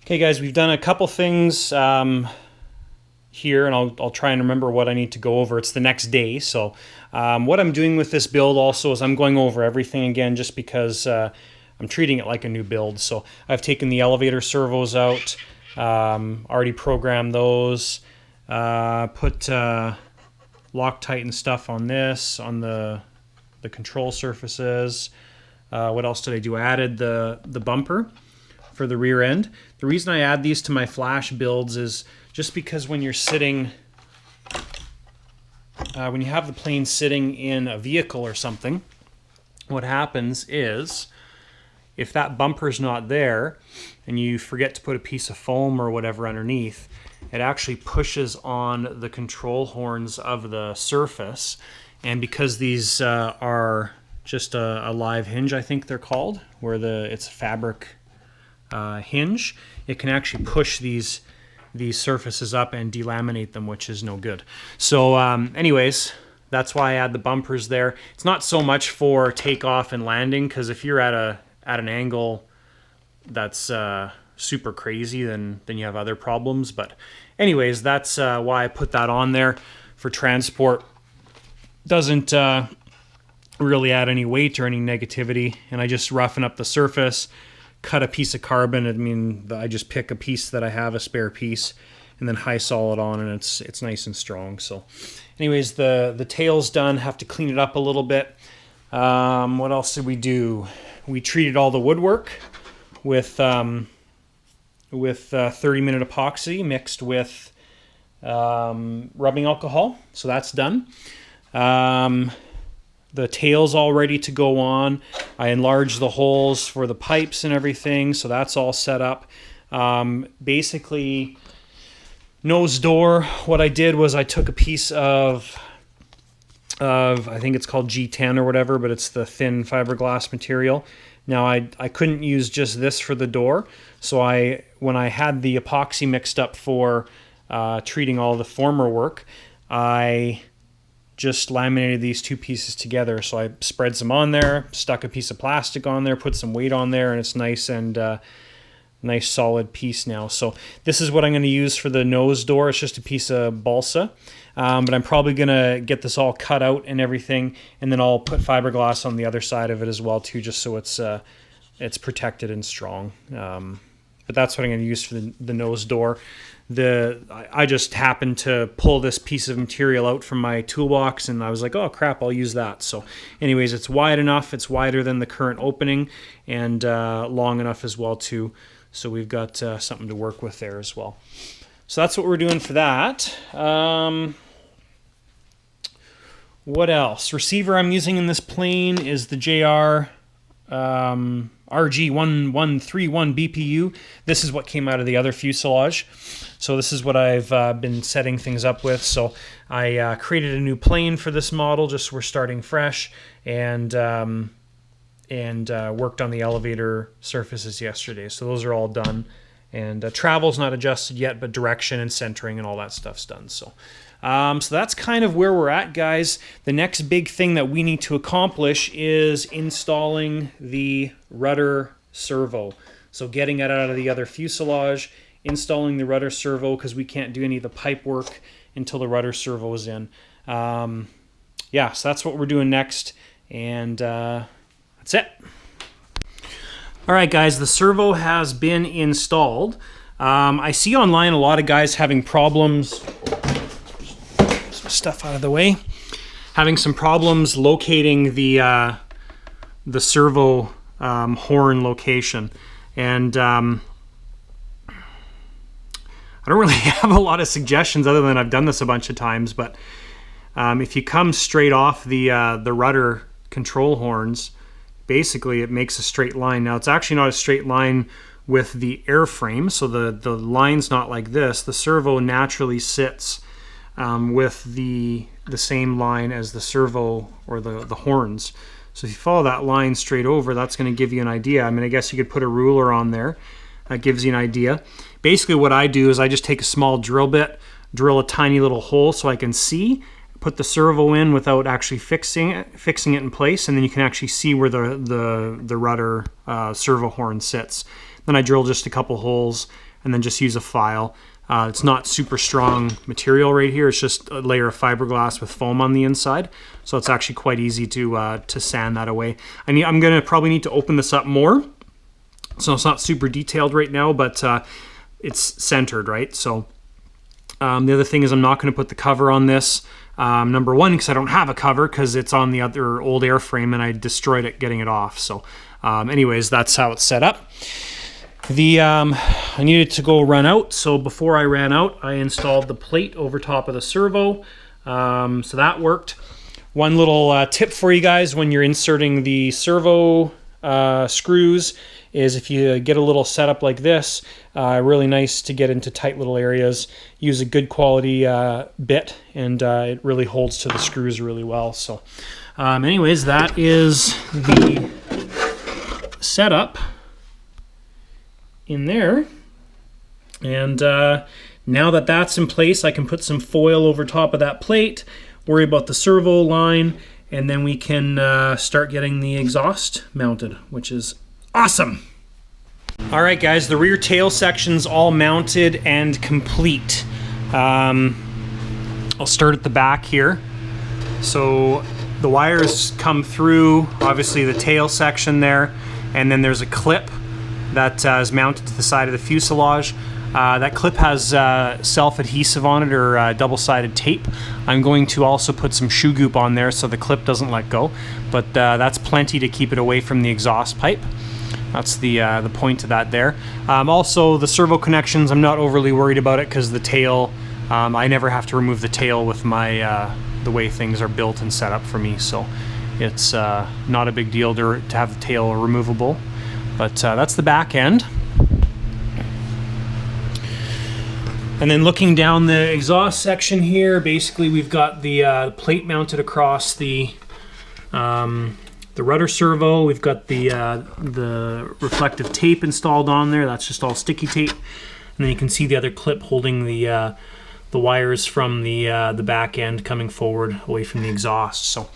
Okay guys, we've done a couple things here, and I'll try and remember what I need to go over. It's the next day, so what I'm doing with this build also is I'm going over everything again just because I'm treating it like a new build. So I've taken the elevator servos out, already programmed those, put Loctite and stuff on this, on the control surfaces. What else did I do? I added the bumper for the rear end. The reason I add these to my flash builds is just because when you're sitting, when you have the plane sitting in a vehicle or something, what happens is if that bumper's not there and you forget to put a piece of foam or whatever underneath, it actually pushes on the control horns of the surface. And because these are just a live hinge, I think they're called, where it's a fabric hinge, it can actually push these surfaces up and delaminate them, which is no good. So anyways, that's why I add the bumpers there. It's not so much for takeoff and landing, because if you're at an angle that's super crazy, then you have other problems. But anyways, that's why I put that on there for transport. Doesn't really add any weight or any negativity, and I just roughen up the surface, cut a piece of carbon. I mean, I just pick a piece that I have, a spare piece, and then high solid on, and it's nice and strong. So anyways, the tail's done. Have to clean it up a little bit. What else did we do? We treated all the woodwork with 30-minute epoxy mixed with rubbing alcohol, so that's done. The tail's all ready to go on. I enlarged the holes for the pipes and everything, so that's all set up. Basically, nose door, what I did was I took a piece of I think it's called G10 or whatever, but it's the thin fiberglass material. Now I couldn't use just this for the door, so when I had the epoxy mixed up for treating all the former work, I just laminated these two pieces together. So I spread some on there, stuck a piece of plastic on there, put some weight on there, and it's nice and nice solid piece now. So this is what I'm going to use for the nose door. It's just a piece of balsa, but I'm probably going to get this all cut out and everything, and then I'll put fiberglass on the other side of it as well too, just so it's protected and strong. But that's what I'm going to use for the nose door. I just happened to pull this piece of material out from my toolbox, and I was like, oh crap, I'll use that. So anyways, it's wide enough. It's wider than the current opening, and long enough as well too. So we've got something to work with there as well. So that's what we're doing for that. What else? Receiver I'm using in this plane is the JR RG1131 BPU. This is what came out of the other fuselage. So this is what I've been setting things up with. So I created a new plane for this model, just so we're starting fresh, and worked on the elevator surfaces yesterday. So those are all done. And travel's not adjusted yet, but direction and centering and all that stuff's done. So that's kind of where we're at, guys. The next big thing that we need to accomplish is installing the rudder servo. So getting it out of the other fuselage, installing the rudder servo, because we can't do any of the pipe work until the rudder servo is in. Yeah, so that's what we're doing next, and that's it. All right, guys, the servo has been installed. I see online a lot of guys having problems, stuff out of the way, having some problems locating the servo horn location, and I don't really have a lot of suggestions other than I've done this a bunch of times. But if you come straight off the rudder control horns, basically it makes a straight line. Now it's actually not a straight line with the airframe, so the line's not like this. The servo naturally sits with the same line as the servo or the horns. So if you follow that line straight over, that's going to give you an idea. I mean, I guess you could put a ruler on there. That gives you an idea. Basically what I do is I just take a small drill bit, drill a tiny little hole so I can see, put the servo in without actually fixing it in place, and then you can actually see where the rudder servo horn sits. Then I drill just a couple holes, and then just use a file. It's not super strong material right here. It's just a layer of fiberglass with foam on the inside. So it's actually quite easy to sand that away. I'm gonna probably need to open this up more. So it's not super detailed right now, but it's centered, right? So the other thing is I'm not gonna put the cover on this. Number one, because I don't have a cover because it's on the other old airframe and I destroyed it getting it off. So anyways, that's how it's set up. I needed to go run out, so before I ran out, I installed the plate over top of the servo, so that worked. One little tip for you guys when you're inserting the servo screws is if you get a little setup like this, really nice to get into tight little areas, use a good quality bit, and it really holds to the screws really well. So anyways, that is the setup in there, and now that that's in place, I can put some foil over top of that plate, worry about the servo line, and then we can start getting the exhaust mounted, which is awesome. All right guys, the rear tail section's all mounted and complete. I'll start at the back here. So the wires come through, obviously the tail section there, and then there's a clip that is mounted to the side of the fuselage. That clip has self-adhesive on it, or double-sided tape. I'm going to also put some shoe goop on there so the clip doesn't let go, but that's plenty to keep it away from the exhaust pipe. That's the point of that there. Also, the servo connections, I'm not overly worried about it because the tail, I never have to remove the tail with my the way things are built and set up for me, so it's not a big deal to have the tail removable. But that's the back end. And then looking down the exhaust section here, basically we've got the plate mounted across the rudder servo. We've got the reflective tape installed on there. That's just all sticky tape. And then you can see the other clip holding the wires from the back end coming forward away from the exhaust. So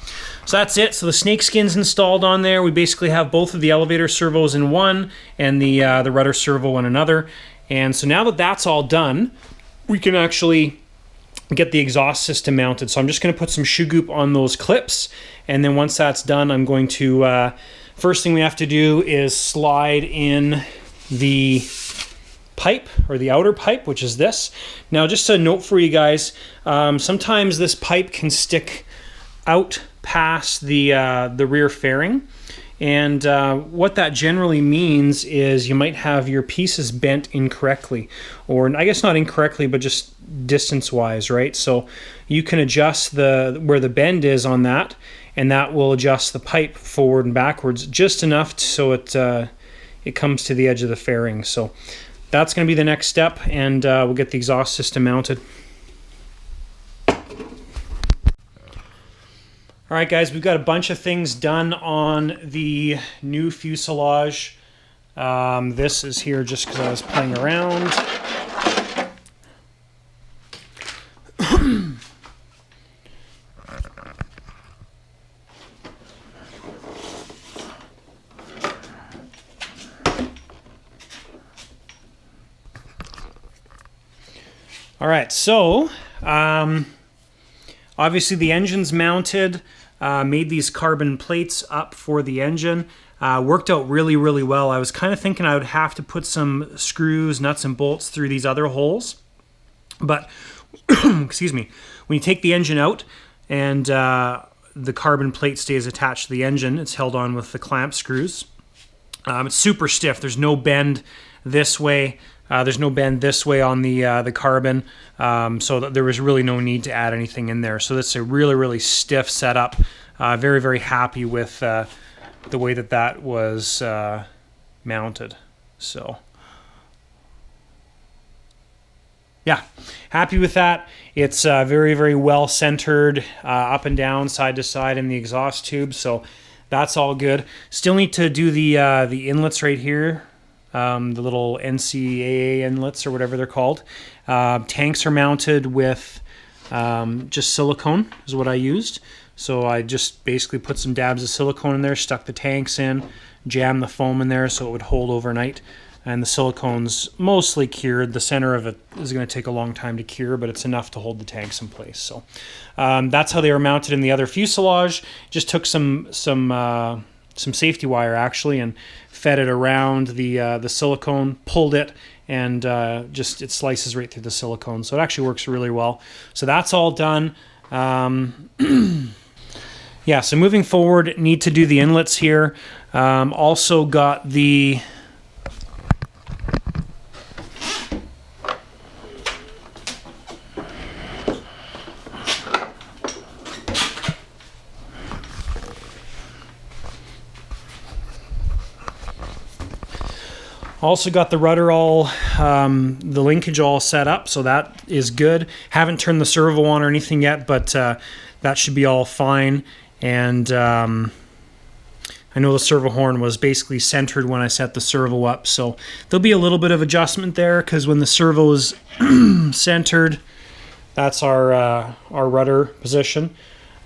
that's it. So the snakeskin's installed on there. We basically have both of the elevator servos in one and the rudder servo in another. And so now that that's all done, we can actually get the exhaust system mounted. So I'm just going to put some shoe goop on those clips, and then once that's done, I'm going to first thing we have to do is slide in the pipe, or the outer pipe, which is this. Now just a note for you guys, sometimes this pipe can stick out past the rear fairing, and what that generally means is you might have your pieces bent incorrectly, or I guess not incorrectly, but just distance wise, right? So you can adjust where the bend is on that, and that will adjust the pipe forward and backwards just enough so it comes to the edge of the fairing. So that's going to be the next step, and we'll get the exhaust system mounted. All right, guys, we've got a bunch of things done on the new fuselage. This is here just because I was playing around. All right, so obviously the engine's mounted. Made these carbon plates up for the engine. Worked out really, really well. I was kind of thinking I would have to put some screws, nuts, and bolts through these other holes. But, excuse me, when you take the engine out and the carbon plate stays attached to the engine, it's held on with the clamp screws. It's super stiff. There's no bend this way. There's no bend this way on the carbon, so there was really no need to add anything in there. So that's a really, really stiff setup. Very, very happy with the way that was mounted. So yeah, happy with that. It's very, very well centered, up and down, side to side in the exhaust tube. So that's all good. Still need to do the inlets right here. The little NCAA inlets or whatever they're called. Tanks are mounted with just silicone is what I used. So I just basically put some dabs of silicone in there, stuck the tanks in, jammed the foam in there so it would hold overnight. and the silicone's mostly cured. The center of it is going to take a long time to cure, but it's enough to hold the tanks in place. So that's how they were mounted in the other fuselage. Just took some safety wire actually and fed it around the silicone, pulled it, and just it slices right through the silicone. So it actually works really well. So that's all done. Yeah, so moving forward, need to do the inlets here. Also got the rudder all, the linkage all set up, so that is good. Haven't turned the servo on or anything yet, but that should be all fine. And I know the servo horn was basically centered when I set the servo up, so there'll be a little bit of adjustment there, because when the servo is centered, that's our rudder position.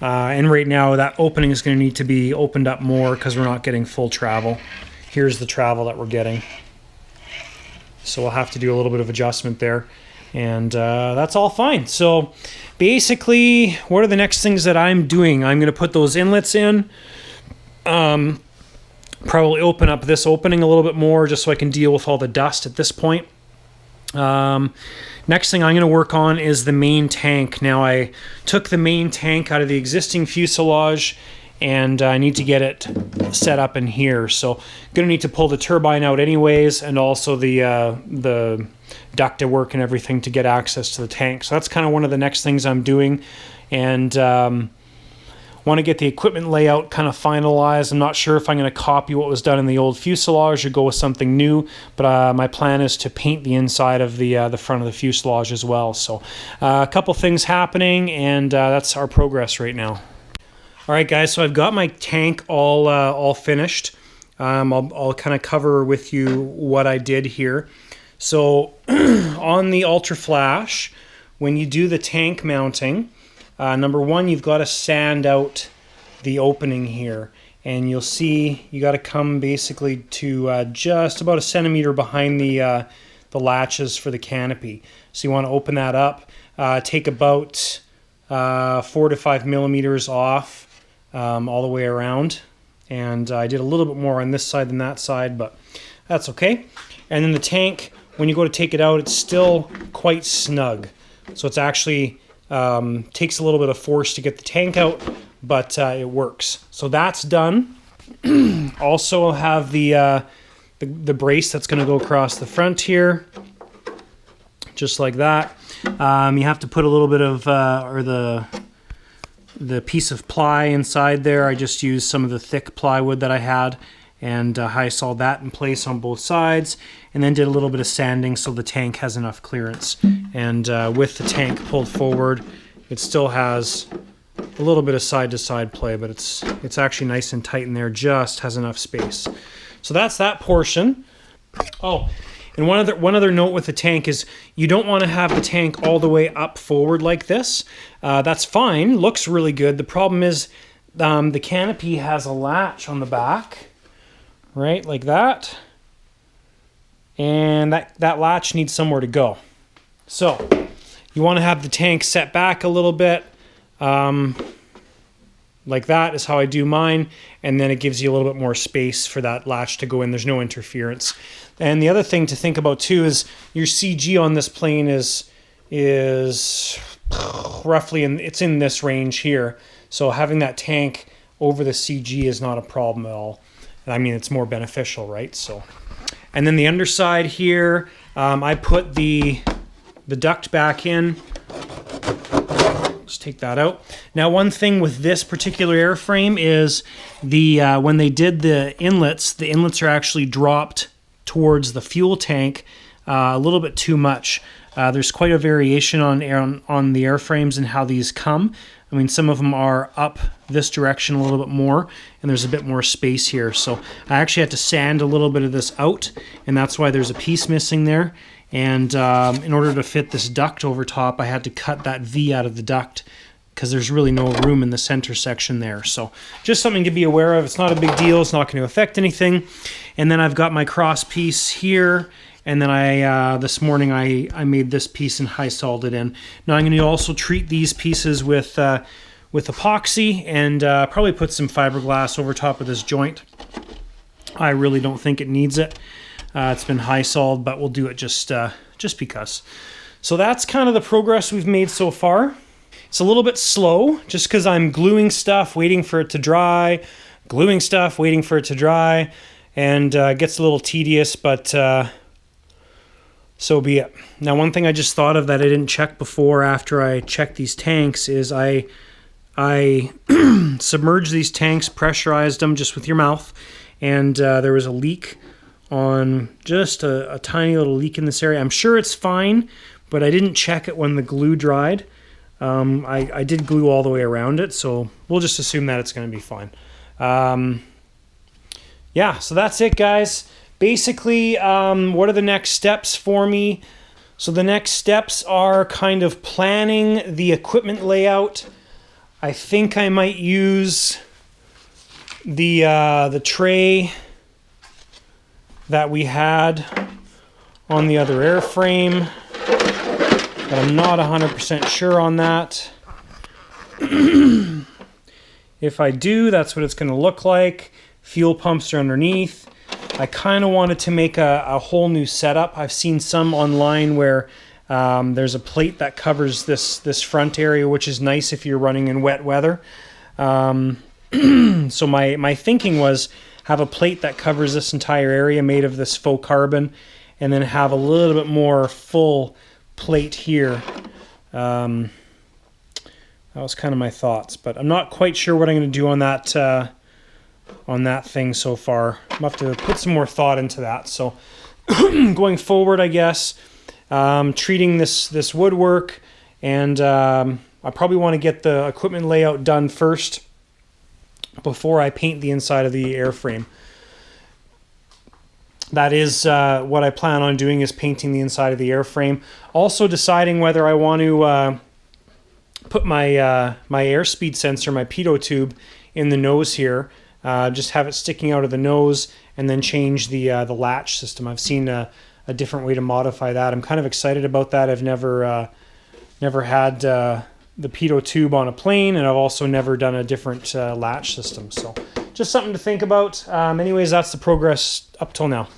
And right now that opening is going to need to be opened up more because we're not getting full travel. Here's the travel that we're getting. So we'll have to do a little bit of adjustment there. And that's all fine. So basically, what are the next things that I'm doing? I'm going to put those inlets in. Probably open up this opening a little bit more just so I can deal with all the dust at this point. Next thing I'm going to work on is the main tank. Now I took the main tank out of the existing fuselage, and I need to get it set up in here. So going to need to pull the turbine out anyways, and also the duct work and everything to get access to the tank. So that's kind of one of the next things I'm doing, and want to get the equipment layout kind of finalized. I'm not sure if I'm going to copy what was done in the old fuselage or go with something new, but my plan is to paint the inside of the front of the fuselage as well. So a couple things happening, and that's our progress right now. All right, guys, so I've got my tank all finished. I'll kind of cover with you what I did here. So on the Ultraflash, when you do the tank mounting, number one, you've got to sand out the opening here. And you'll see you got to come basically to just about a centimeter behind the latches for the canopy. So you want to open that up, take about 4 to 5 millimeters off all the way around. And I did a little bit more on this side than that side, but that's okay. And then the tank, when you go to take it out, it's still quite snug. So it's actually takes a little bit of force to get the tank out, but it works. So that's done. Also, I'll have the brace that's going to go across the front here, just like that. You have to put a little bit of the piece of ply inside there. I just used some of the thick plywood that I had, and I saw that in place on both sides, and then did a little bit of sanding so the tank has enough clearance. And with the tank pulled forward, it still has a little bit of side-to-side play, but it's actually nice and tight in there, just has enough space. So that's that portion. Oh, and one other note with the tank is you don't want to have the tank all the way up forward like this. That's fine, looks really good. The problem is the canopy has a latch on the back, right, like that. And that latch needs somewhere to go. So you want to have the tank set back a little bit. Like that is how I do mine, and then it gives you a little bit more space for that latch to go in. There's no interference. And the other thing to think about too is your CG on this plane is roughly it's in this range here. So having that tank over the CG is not a problem at all. I mean, it's more beneficial, right? So, and then the underside here, I put the duct back in. Let's take that out. Now, one thing with this particular airframe is when they did the inlets are actually dropped towards the fuel tank a little bit too much. There's quite a variation on the airframes and how these come. I mean, some of them are up this direction a little bit more, and there's a bit more space here. So I actually had to sand a little bit of this out, and that's why there's a piece missing there. And in order to fit this duct over top, I had to cut that V out of the duct because there's really no room in the center section there. So just something to be aware of. It's not a big deal. It's not going to affect anything. And then I've got my cross piece here. And then this morning I made this piece and high soled it in. Now I'm going to also treat these pieces with epoxy and probably put some fiberglass over top of this joint. I really don't think it needs it. It's been high soled, but we'll do it just because. So that's kind of the progress we've made so far. It's a little bit slow just because I'm gluing stuff, waiting for it to dry, gluing stuff, waiting for it to dry, and it gets a little tedious, but so be it. Now, one thing I just thought of that I didn't check before after I checked these tanks is I submerged these tanks, pressurized them just with your mouth, and there was a leak on just a tiny little leak in this area. I'm sure it's fine, but I didn't check it when the glue dried. I did glue all the way around it, so we'll just assume that it's going to be fine. Yeah, so that's it, guys. Basically, what are the next steps for me? So the next steps are kind of planning the equipment layout. I think I might use the tray that we had on the other airframe, but I'm not 100% sure on that. If I do, that's what it's going to look like. Fuel pumps are underneath. I kind of wanted to make a whole new setup. I've seen some online where there's a plate that covers this front area, which is nice if you're running in wet weather. So my thinking was have a plate that covers this entire area made of this faux carbon, and then have a little bit more full plate here. That was kind of my thoughts, but I'm not quite sure what I'm going to do on that thing so far. I'll have to put some more thought into that. So going forward, I guess, treating this woodwork, and I probably want to get the equipment layout done first before I paint the inside of the airframe. That is what I plan on doing, is painting the inside of the airframe. Also deciding whether I want to put my my airspeed sensor, my pitot tube, in the nose here. Just have it sticking out of the nose, and then change the latch system. I've seen a different way to modify that. I'm kind of excited about that. I've never had the pitot tube on a plane, and I've also never done a different latch system. So just something to think about. Anyways, that's the progress up till now.